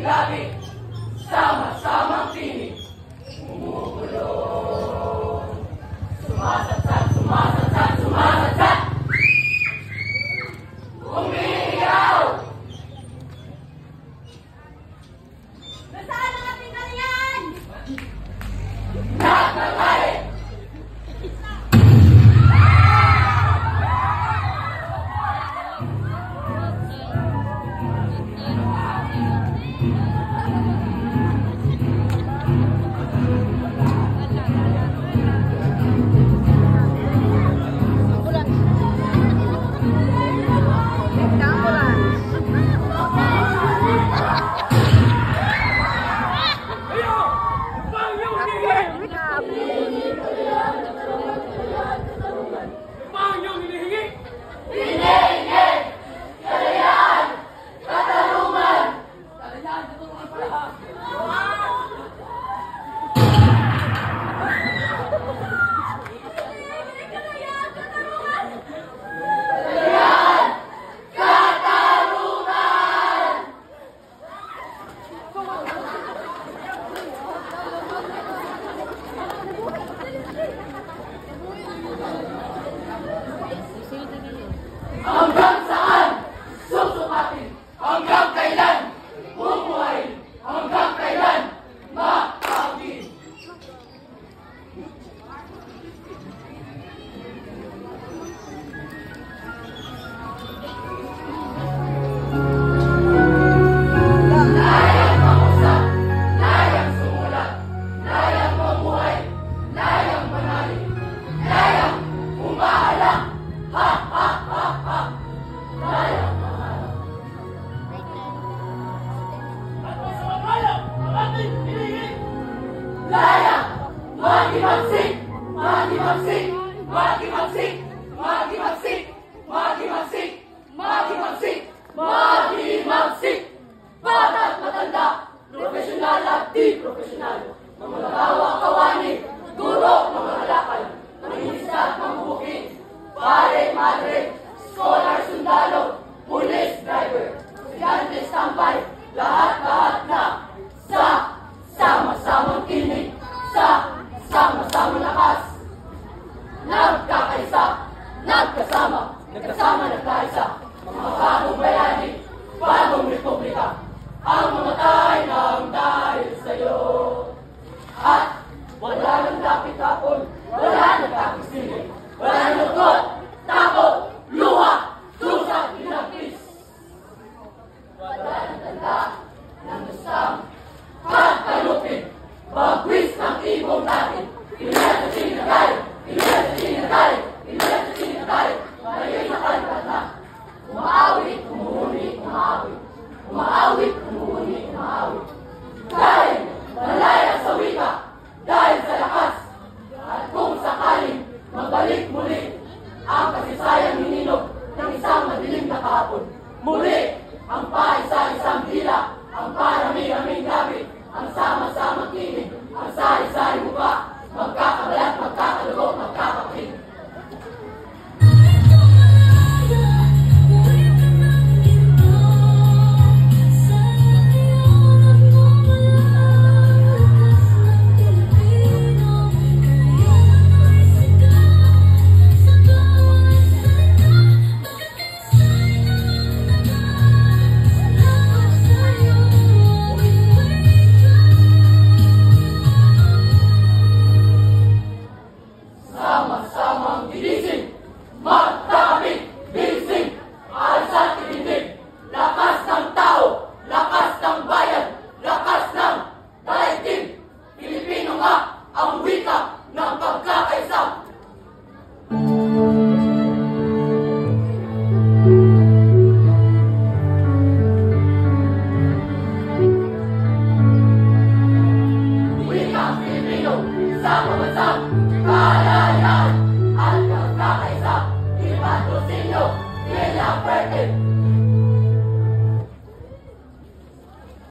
labi, sama-samang tinig. Umugulong. Sumasat-sat, sumasat-sat, sumasat-sat. Umiiyaw! Nasaan ang ating kaliyan? Nakakain! Hanggang saan? Susukatin. Hanggang kailan? Bumuhay. Hanggang kailan? Makakabin. Layang mangusap. Layang sumulat. Layang mamuhay. Layang manali. Layang umahalak. Ha! Ha! Ha! Ha! Layang mahalak. At sa mamayang ang ating hinihiling. Layang magimagsik! Magimagsik! Magimagsik! Magimagsik! Magimagsik! Magimagsik! Magimagsik! Bata at matanda, profesional at di profesional, mga nagawa kawani, guro, mga halakal, manginista at mamubukid, pare, madre, scholar, sundalo, police, driver, estudyante, stampay, lahat-lahat na sa sama-samang tinig, sa sama-samang lakas. Nagkakaisa, nagkasama, nagkasama nagkaisa, mga bagong bayani, bagong republika, ang mamatay ng dahil sa'yo. At wala nang lapit hapon, wala nang kapisilin, wala nang lukot, takot, luha, dusa, pinagpis. Wala nang tanda ng gustang pagkalupin, bagwis ng ibong natin. Ilan sa sinagalit, ilan sa sinagalit, ilan sa sinagalit, malayoy sa kalipat na. Umaawit, umuhuni, umaawit. Umaawit, umuhuni, umaawit. Dahil malaya sa wika, dahil sa lakas, at kung sakaling magbalik muli ang kasisayang hininog ng isang madilim na kahapon. Muli ang paisa-isang dila, ang parami-raming gabi, ang sama-samang kinig, ang sari-sari mukha, magkakabalat, magkakalugo, magkakapin. Sama-samang ginising, magkakapit, bilising, alsat itindig, lakas ng tao, lakas ng bayan, lakas ng daigdig. Pilipino nga ang wika ng pagkakaisa. Wikang Pilipino sa pamansang kalayaan at pagkakaisa. Ipatrosinyo, Villa Verde.